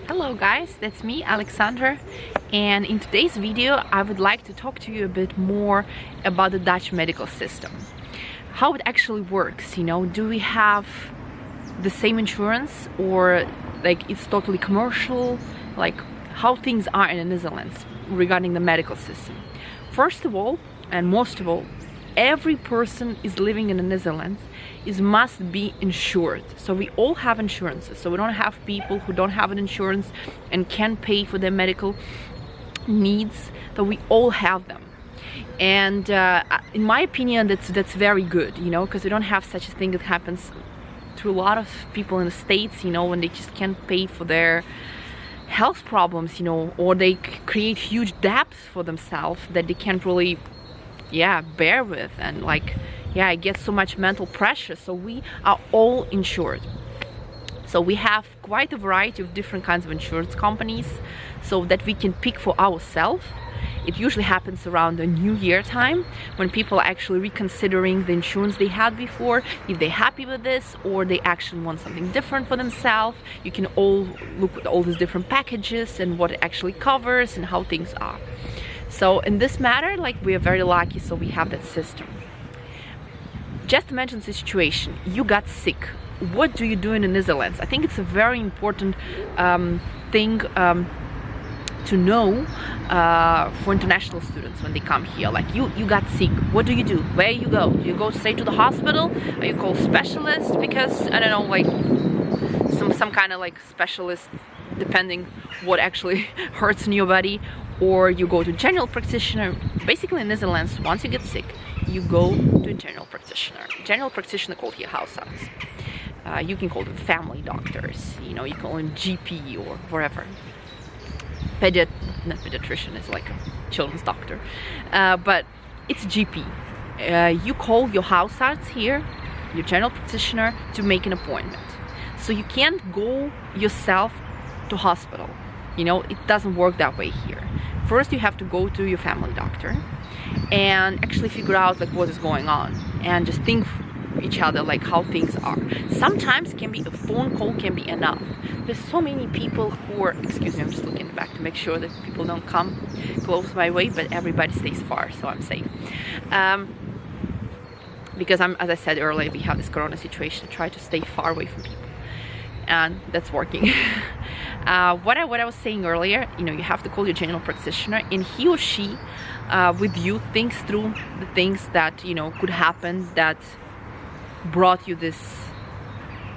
Hello guys, that's me, Alexandra, and in today's video I would like to talk to you a bit more about the Dutch medical system. How it actually works, do we have the same insurance or like it's totally commercial, like how things are in the Netherlands regarding the medical system. First of all, and most of all, every person is living in the Netherlands must be insured. So we all have insurances. So we don't have people who don't have an insurance and can't pay for their medical needs, but we all have them. And in my opinion, that's very good, because we don't have such a thing that happens to a lot of people in the States, when they just can't pay for their health problems, or they create huge debts for themselves that they can't really bear with, and I get so much mental pressure. So we are all insured. So we have quite a variety of different kinds of insurance companies so that we can pick for ourselves. It usually happens around the New Year time when people are actually reconsidering the insurance they had before, if they're happy with this or they actually want something different for themselves. You can all look at all these different packages and what it actually covers and how things are. So in this matter, we are very lucky, so we have that system. Just imagine the situation, you got sick. What do you do in the Netherlands? I think it's a very important thing to know for international students when they come here. You got sick, what do? Where you go? You go straight to the hospital, or you call specialist because, I don't know, some kind of specialist, depending what actually hurts in your body, or you go to general practitioner. Basically in Netherlands, once you get sick, you go to a general practitioner. General practitioner called here huisarts. You can call them family doctors, you call them GP or whatever. Not pediatrician, is like a children's doctor, but it's GP. You call your huisarts here, your general practitioner, to make an appointment. So you can't go yourself to hospital. It doesn't work that way here. First you have to go to your family doctor and actually figure out what is going on and just think each other how things are. Sometimes can be a phone call can be enough. There's so many people who are, excuse me, I'm just looking back to make sure that people don't come close my way, but everybody stays far, so I'm safe. Because as I said earlier, we have this corona situation, try to stay far away from people, and that's working. What I was saying earlier, you have to call your general practitioner, and he or she with you thinks through the things that could happen that brought you this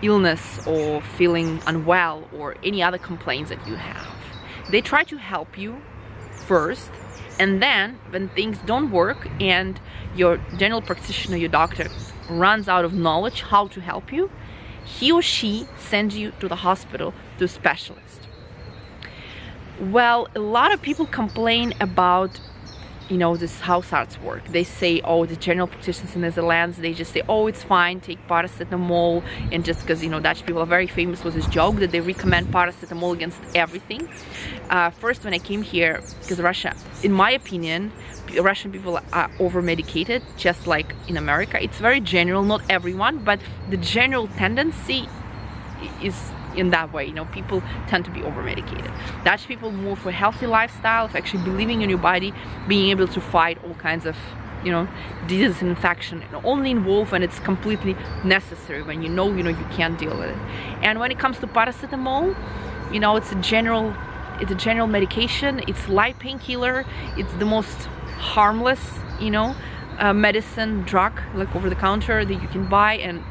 illness or feeling unwell or any other complaints that you have. They try to help you first, and then when things don't work and your general practitioner, your doctor, runs out of knowledge how to help you, he or she sends you to the hospital to a specialist. Well, a lot of people complain about this huisarts work. They say, oh, the general practitioners in the Netherlands, they just say, oh, it's fine, take paracetamol, and just because Dutch people are very famous with this joke that they recommend paracetamol against everything. First, when I came here, because Russia, in my opinion, Russian people are over-medicated, just like in America. It's very general, not everyone, but the general tendency is in that way. People tend to be over-medicated. Dutch people more for healthy lifestyle, of actually believing in your body, being able to fight all kinds of diseases and infection, and only involved when it's completely necessary, when you can't deal with it. And when it comes to paracetamol, it's a general medication, it's light painkiller, it's the most harmless medicine, drug, over the counter that you can buy. And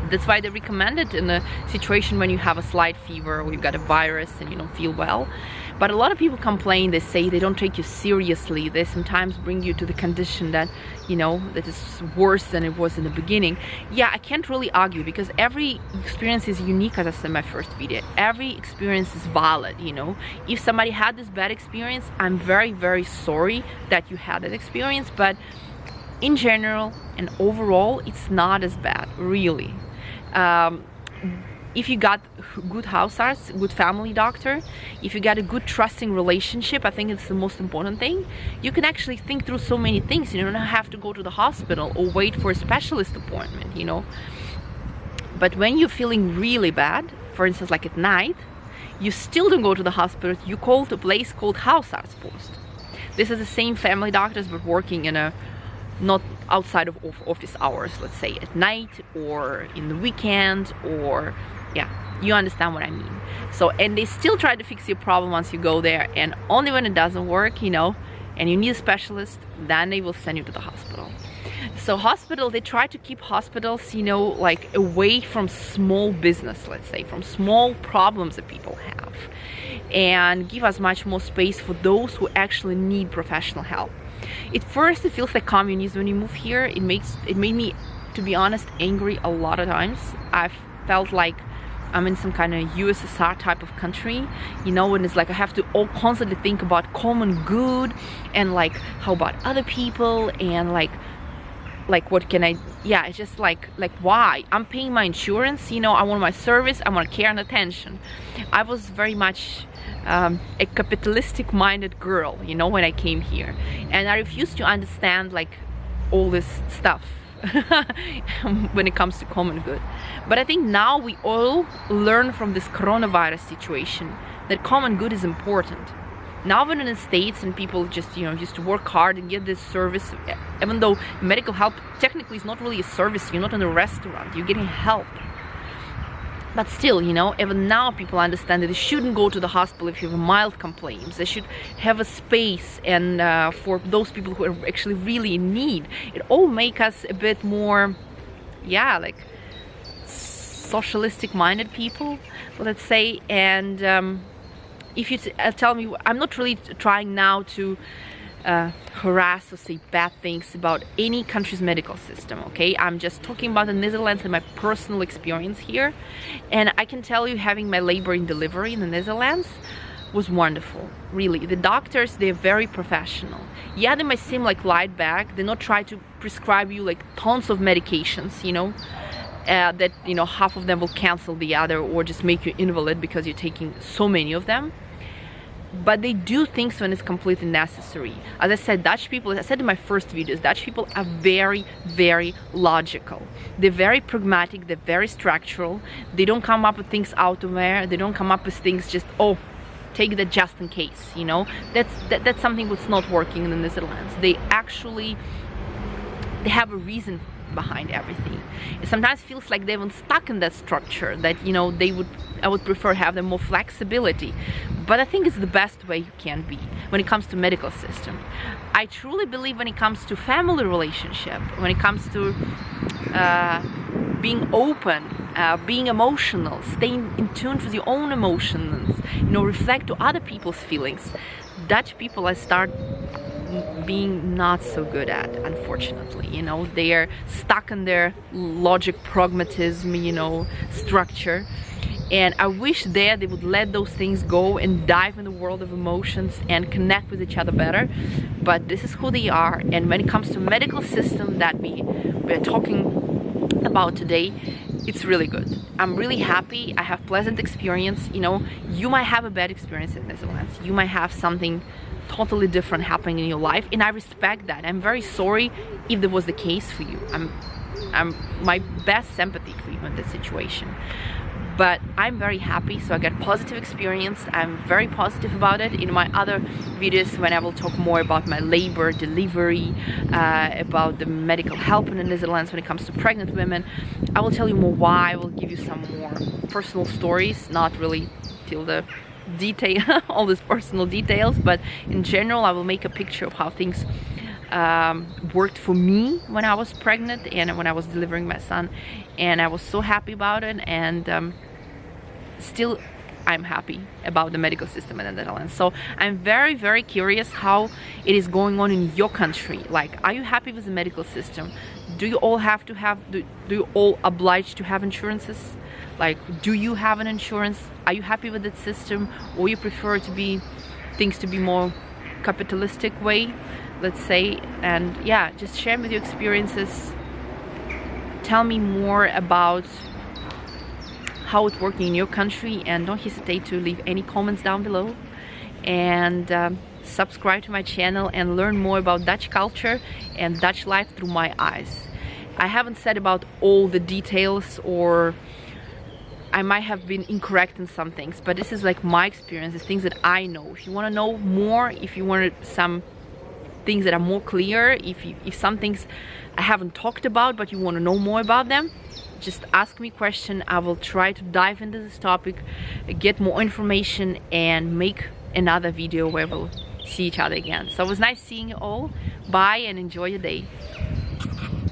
that's why they recommend it in a situation when you have a slight fever or you've got a virus and you don't feel well. But a lot of people complain, they say they don't take you seriously. They sometimes bring you to the condition that, that is worse than it was in the beginning. Yeah, I can't really argue because every experience is unique, as I said in my first video. Every experience is valid, If somebody had this bad experience, I'm very, very sorry that you had that experience, but in general and overall, it's not as bad, really. If you got good huisarts, good family doctor, if you got a good trusting relationship, I think it's the most important thing. You can actually think through so many things. You don't have to go to the hospital or wait for a specialist appointment, But when you're feeling really bad, for instance, like at night, you still don't go to the hospital, you call a place called Hausarztpost. This is the same family doctors but working in a, not outside of office hours, let's say at night or in the weekend, or yeah, you understand what I mean. So, and they still try to fix your problem once you go there, and only when it doesn't work, you know, and you need a specialist, then they will send you to the hospital. So hospital, they try to keep hospitals, you know, like away from small business, let's say, from small problems that people have, and give us much more space for those who actually need professional help. At first it feels like communism when you move here. It made me, to be honest, angry a lot of times. I felt like I'm in some kind of USSR type of country, you know, when it's like I have to all constantly think about common good and like how about other people, and like what can I, yeah, it's just like why? I'm paying my insurance, you know, I want my service, I want care and attention. I was very much a capitalistic minded girl, you know, when I came here, and I refused to understand like all this stuff when it comes to common good. But I think now we all learn from this coronavirus situation that common good is important. Now we're in the States and people just, you know, used to work hard and get this service, even though medical help technically is not really a service. You're not in a restaurant, you're getting help. But still, you know, even now people understand that they shouldn't go to the hospital if you have mild complaints. They should have a space, and for those people who are actually really in need. It all makes us a bit more, yeah, like socialistic minded people, let's say. And if you tell me, I'm not really trying now to harass or say bad things about any country's medical system, okay? I'm just talking about the Netherlands and my personal experience here. And I can tell you, having my labor and delivery in the Netherlands was wonderful, really. The doctors, they're very professional. Yeah, they might seem like light back. They're not trying to prescribe you like tons of medications, you know, that, you know, half of them will cancel the other or just make you invalid because you're taking so many of them. But they do things when it's completely necessary. As I said, Dutch people, as I said in my first videos, Dutch people are very, very logical. They're very pragmatic, they're very structural. They don't come up with things out of nowhere. They don't come up with things just, oh, take that just in case, you know. That's something that's not working in the Netherlands. They actually, they have a reason behind everything. It sometimes feels like they've been stuck in that structure that, you know, I would prefer have them more flexibility. But I think it's the best way you can be when it comes to medical system. I truly believe when it comes to family relationship, when it comes to being open, being emotional, staying in tune with your own emotions, you know, reflect to other people's feelings. Dutch people, I start being not so good at, unfortunately. You know, they are stuck in their logic, pragmatism, you know, structure. And I wish they would let those things go and dive in the world of emotions and connect with each other better. But this is who they are. And when it comes to medical system that we're talking about today, it's really good. I'm really happy. I have pleasant experience. You know, you might have a bad experience in the Netherlands. You might have something totally different happening in your life, and I respect that. I'm very sorry if that was the case for you. I'm my best sympathy for you in this situation. But I'm very happy, so I got positive experience. I'm very positive about it. In my other videos, when I will talk more about my labor, delivery, about the medical help in the Netherlands when it comes to pregnant women, I will tell you more why. I will give you some more personal stories, not really till the detail, all these personal details, but in general, I will make a picture of how things worked for me when I was pregnant and when I was delivering my son, and I was so happy about it. And still I'm happy about the medical system in the Netherlands. So I'm very, very curious how it is going on in your country. Like, are you happy with the medical system? Do you all have to have, do you all obliged to have insurances? Like, do you have an insurance? Are you happy with that system, or you prefer things to be more capitalistic way, let's say? And yeah, just share with your experiences. Tell me more about how it's working in your country, and don't hesitate to leave any comments down below. And subscribe to my channel and learn more about Dutch culture and Dutch life through my eyes. I haven't said about all the details, or I might have been incorrect in some things, but this is like my experience, the things that I know. If you want to know more, if you want some things that are more clear, if some things I haven't talked about but you want to know more about them, just ask me question. I will try to dive into this topic, get more information, and make another video where we'll see each other again. So it was nice seeing you all. Bye and enjoy your day.